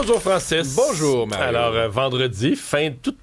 Bonjour Francis. Bonjour Mario. Alors, vendredi,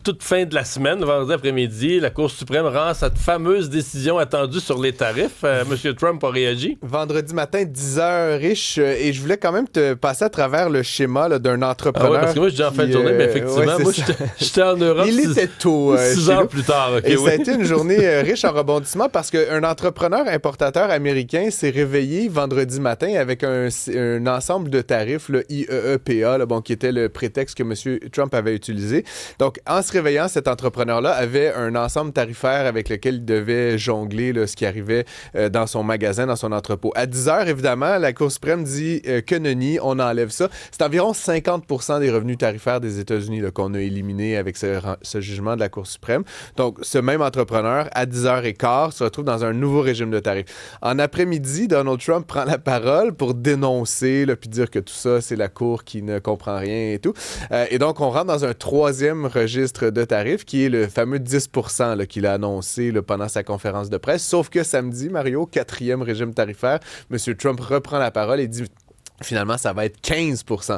toute fin de la semaine, vendredi après-midi, la Cour suprême rend cette fameuse décision attendue sur les tarifs. M. Trump a réagi. Vendredi matin, 10h, Rich, et je voulais quand même te passer à travers le schéma là, d'un entrepreneur. Ah ouais, parce que moi, je dis en fin de journée, mais effectivement, moi, j'étais en Europe. Il était tôt. 6 heures plus tard. Okay, et ça a été une journée riche en rebondissements parce qu'un entrepreneur importateur américain s'est réveillé vendredi matin avec un ensemble de tarifs, le IEEPA, là, qui était le prétexte que M. Trump avait utilisé. Donc, en se réveillant, cet entrepreneur-là avait un ensemble tarifaire avec lequel il devait jongler là, ce qui arrivait dans son magasin, dans son entrepôt. À 10h, évidemment, la Cour suprême dit que nenni, on enlève ça. C'est environ 50% des revenus tarifaires des États-Unis là, qu'on a éliminés avec ce jugement de la Cour suprême. Donc, ce même entrepreneur, à 10h15, se retrouve dans un nouveau régime de tarifs. En après-midi, Donald Trump prend la parole pour dénoncer puis dire que tout ça, c'est la Cour qui ne comprend rien et tout. Et donc, on rentre dans un troisième registre de tarifs qui est le fameux 10% là, qu'il a annoncé là, pendant sa conférence de presse. Sauf que samedi, Mario, quatrième régime tarifaire, M. Trump reprend la parole et dit... Finalement, ça va être 15%.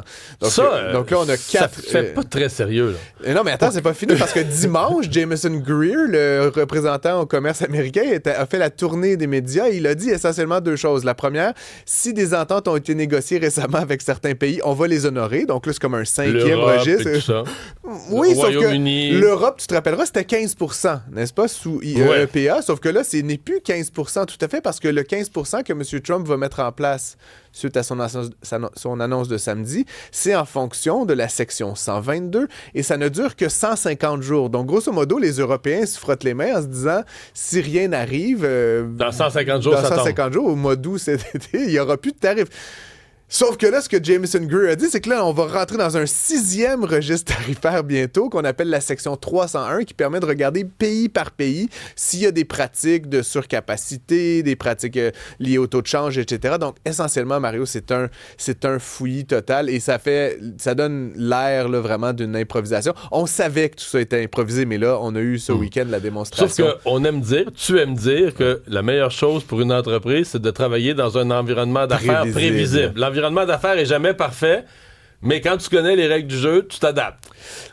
Donc là, on a 4... Ça fait pas très sérieux, là. Et non, mais attends, c'est pas fini, parce que dimanche, Jameson Greer, le représentant au commerce américain, a fait la tournée des médias et il a dit essentiellement deux choses. La première, si des ententes ont été négociées récemment avec certains pays, on va les honorer. Donc là, c'est comme un cinquième registre. Et tout ça. Oui, sauf que l'Europe, tu te rappelleras, c'était 15%, n'est-ce pas, sous IEEPA, sauf que là, ce n'est plus 15% tout à fait, parce que le 15% que M. Trump va mettre en place suite à son annonce de samedi, c'est en fonction de la section 122 et ça ne dure que 150 jours. Donc, grosso modo, les Européens se frottent les mains en se disant, si rien n'arrive... dans 150 jours, ça tombe. Au mois d'août cet été, il n'y aura plus de tarifs. Sauf que là, ce que Jameson Greer a dit, c'est que là, on va rentrer dans un sixième registre tarifaire bientôt, qu'on appelle la section 301, qui permet de regarder pays par pays s'il y a des pratiques de surcapacité, des pratiques liées au taux de change, etc. Donc, essentiellement, Mario, c'est un fouillis total et ça donne l'air là, vraiment d'une improvisation. On savait que tout ça était improvisé, mais là, on a eu ce week-end la démonstration. Sauf tu aimes dire que la meilleure chose pour une entreprise, c'est de travailler dans un environnement d'affaires prévisible. L'environnement d'affaires est jamais parfait, mais quand tu connais les règles du jeu, tu t'adaptes.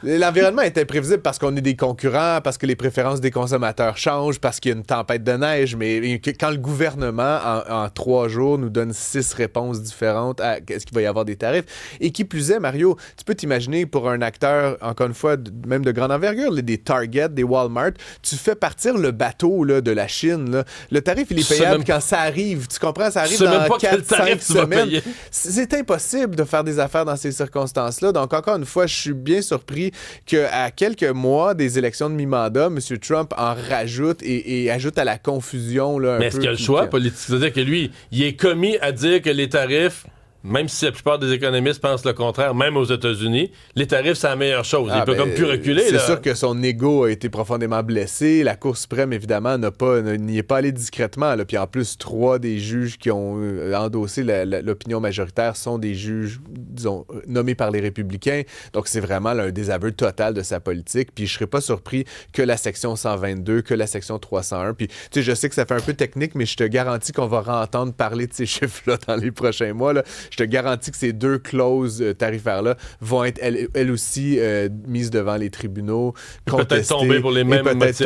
L'environnement est imprévisible parce qu'on est des concurrents, parce que les préférences des consommateurs changent, parce qu'il y a une tempête de neige, mais quand le gouvernement, en 3 jours, nous donne 6 réponses différentes à est-ce qu'il va y avoir des tarifs, et qui plus est, Mario, tu peux t'imaginer pour un acteur, encore une fois, même de grande envergure, des Target, des Walmart, tu fais partir le bateau là, de la Chine. Là. Le tarif, il est payable quand ça arrive. Tu comprends? Ça arrive dans 4-5 semaines. C'est impossible de faire des affaires dans ces circonstances-là. Donc, encore une fois, je suis bien surpris qu'à quelques mois des élections de mi-mandat, M. Trump en rajoute et ajoute à la confusion. Là, mais est-ce qu'il y a le choix politique? C'est-à-dire que lui, il est commis à dire que les tarifs, même si la plupart des économistes pensent le contraire, même aux États-Unis, les tarifs, c'est la meilleure chose. Il peut comme plus reculer. C'est sûr que son ego a été profondément blessé. La Cour suprême, évidemment, n'y est pas allée discrètement. Là. Puis en plus, 3 des juges qui ont endossé l'opinion majoritaire sont des juges, disons, nommés par les républicains. Donc c'est vraiment là, un désaveu total de sa politique. Puis je serais pas surpris que la section 122, que la section 301. Puis tu sais, je sais que ça fait un peu technique, mais je te garantis qu'on va entendre parler de ces chiffres-là dans les prochains mois. Là. Je te garantis que ces 2 clauses tarifaires-là vont être elles aussi mises devant les tribunaux, contestées. Peut-être tomber pour les mêmes motifs.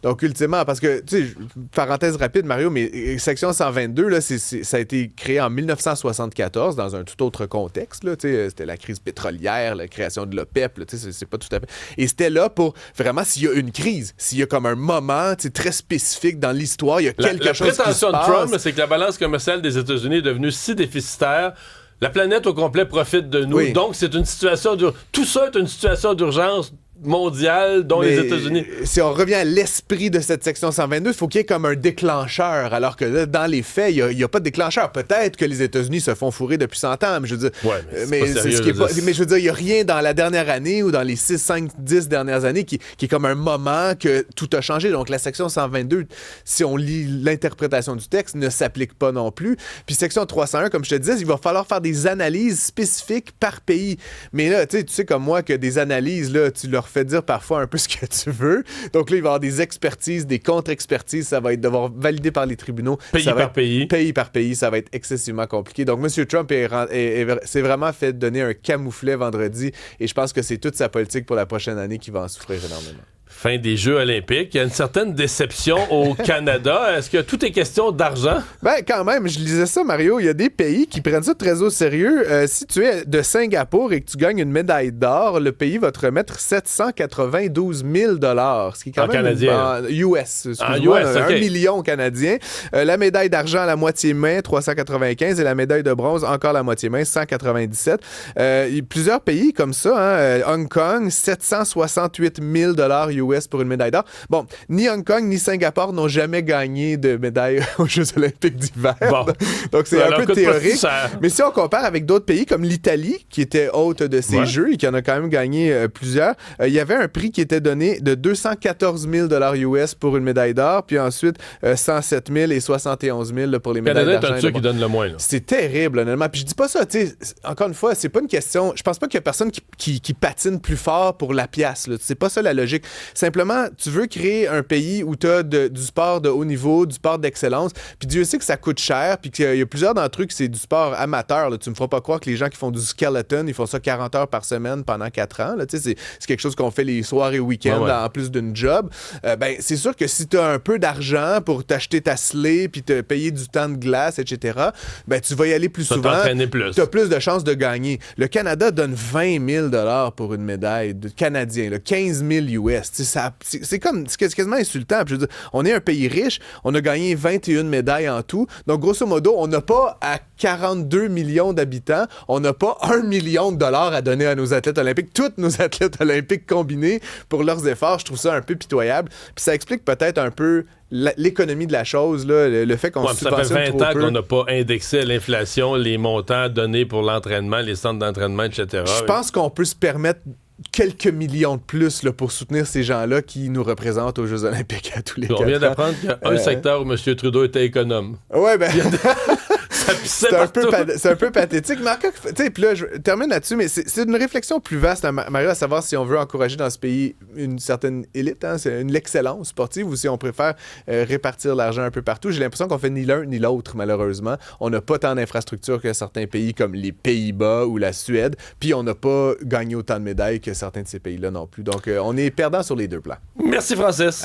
Donc, ultimement, parce que, tu sais, parenthèse rapide, Mario, mais section 122, là, ça a été créé en 1974 dans un tout autre contexte. Là, c'était la crise pétrolière, la création de l'OPEP, là, c'est pas tout à fait... Et c'était là pour, vraiment, s'il y a une crise, s'il y a comme un moment très spécifique dans l'histoire, il y a quelque chose qui se passe. La prétention de Trump, c'est que la balance commerciale des États-Unis est devenue si déficitaire. La planète au complet profite de nous. Oui. Donc, c'est une situation tout ça est une situation d'urgence mondiale, dont les États-Unis. Si on revient à l'esprit de cette section 122, il faut qu'il y ait comme un déclencheur, alors que là, dans les faits, il n'y a pas de déclencheur. Peut-être que les États-Unis se font fourrer depuis 100 ans, mais je veux dire... Ouais, mais je veux dire, il n'y a rien dans la dernière année ou dans les 6, 5, 10 dernières années qui est comme un moment que tout a changé. Donc, la section 122, si on lit l'interprétation du texte, ne s'applique pas non plus. Puis, section 301, comme je te disais, il va falloir faire des analyses spécifiques par pays. Mais là, tu sais comme moi, que des analyses, là, tu leur fait dire parfois un peu ce que tu veux. Donc là, il va y avoir des expertises, des contre-expertises. Ça va être devoir valider par les tribunaux. Pays par pays. Pays par pays. Ça va être excessivement compliqué. Donc, M. Trump s'est vraiment fait donner un camouflet vendredi. Et je pense que c'est toute sa politique pour la prochaine année qui va en souffrir énormément. Fin des Jeux olympiques. Il y a une certaine déception au Canada. Est-ce que tout est question d'argent? Ben, quand même, je lisais ça, Mario. Il y a des pays qui prennent ça très au sérieux. Si tu es de Singapour et que tu gagnes une médaille d'or, le pays va te remettre 792 000 $, ce qui est quand en même canadien. US, excuse-moi, US, okay. 1 million canadien. La médaille d'argent à la moitié main, 395, et la médaille de bronze, encore la moitié main, 197. Il y a plusieurs pays comme ça. Hong Kong, 768 000 $ US pour une médaille d'or. Bon, ni Hong Kong ni Singapour n'ont jamais gagné de médaille aux Jeux olympiques d'hiver. Bon. Donc, c'est un peu théorique. Mais si on compare avec d'autres pays comme l'Italie, qui était hôte de ces Jeux et qui en a quand même gagné plusieurs, il y avait un prix qui était donné de 214 000 $ US pour une médaille d'or, puis ensuite 107 000 et 71 000 pour les médailles d'argent. Canada est un ceux qui donne le moins. Là. C'est terrible, honnêtement. Puis je dis pas ça, tu sais, encore une fois, c'est pas une question... Je pense pas qu'il y a personne qui patine plus fort pour la pièce. C'est pas ça la logique. Simplement, tu veux créer un pays où tu as du sport de haut niveau, du sport d'excellence, puis Dieu sait que ça coûte cher, puis qu'il y a plusieurs d'entre eux que c'est du sport amateur. Là. Tu me feras pas croire que les gens qui font du skeleton, ils font ça 40 heures par semaine pendant 4 ans. Là. C'est quelque chose qu'on fait les soirs et week-ends en plus d'une job. Ben, c'est sûr que si tu as un peu d'argent pour t'acheter ta sleigh, puis te payer du temps de glace, etc., ben, tu vas y aller plus souvent. Tu as plus de chances de gagner. Le Canada donne 20 000 $ pour une médaille de canadien, là, 15 000 US. C'est quasiment insultant. Puis je veux dire, on est un pays riche, on a gagné 21 médailles en tout. Donc, grosso modo, on n'a pas à 42 millions d'habitants, on n'a pas 1 million de $ à donner à nos athlètes olympiques, tous nos athlètes olympiques combinés pour leurs efforts. Je trouve ça un peu pitoyable. Puis ça explique peut-être un peu l'économie de la chose, là, le fait qu'on subventionne ça fait 20 ans peu. qu'on n'a pas indexé à l'inflation les montants donnés pour l'entraînement, les centres d'entraînement, etc. Je pense qu'on peut se permettre quelques millions de plus là, pour soutenir ces gens-là qui nous représentent aux Jeux olympiques à tous les 4 ans. On vient d'apprendre qu'il y a un secteur où M. Trudeau était économe. Ouais, ben... C'est un peu pathétique. Mais encore, tu sais, puis là, je termine là-dessus, mais c'est une réflexion plus vaste, Mario, à savoir si on veut encourager dans ce pays une certaine élite, c'est l'excellence sportive, ou si on préfère répartir l'argent un peu partout. J'ai l'impression qu'on fait ni l'un ni l'autre, malheureusement. On n'a pas tant d'infrastructures que certains pays comme les Pays-Bas ou la Suède, puis on n'a pas gagné autant de médailles que certains de ces pays-là non plus. Donc, on est perdant sur les deux plans. Merci, Francis.